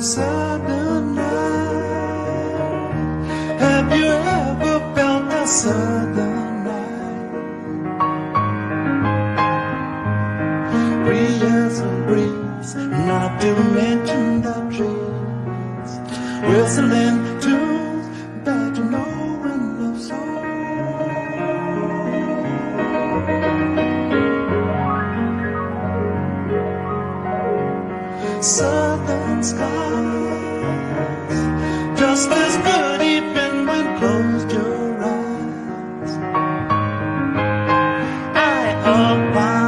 Southern night. Have you ever felt a southern night? Free as a breeze, not to mention the trees, whistling tunes that you know and love so. Southern skies, just as good even when closed your eyes. I apologize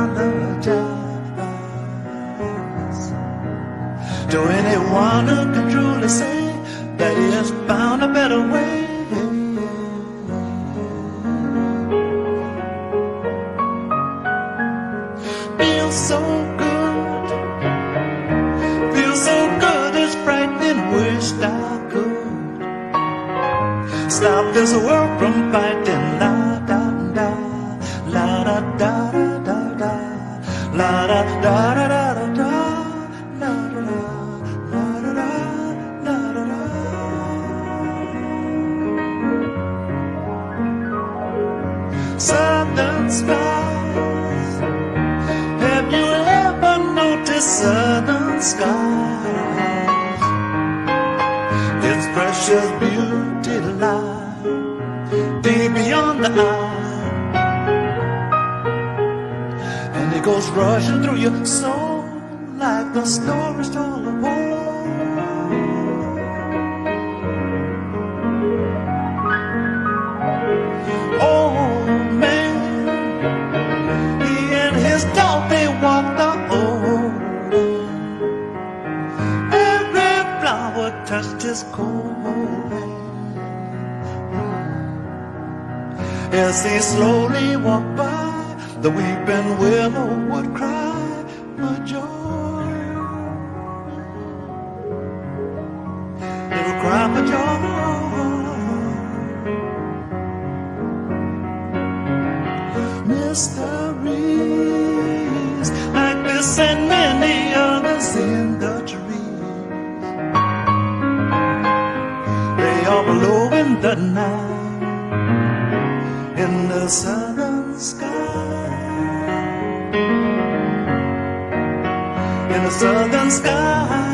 to anyone who can truly say that he has found a better way. Feels so good, feels so good, it's frightening, wished I could stop this world from fighting. La da da, la da da da da, la da da da da da, la da da, la da da, la da da. Southern skies, have you ever noticed southern skies? Its precious beauty lies deep beyond the eye, and it goes rushing through your soul like the stories told of old. Oh man, he and his dog, they walked the old. Every flower touched his cold hand as he slowly walked by. The weeping willow would cry for joy. It would cry for joy. Mysteries like this and many others in the trees, they are blowing the night in the southern sky, in the southern sky.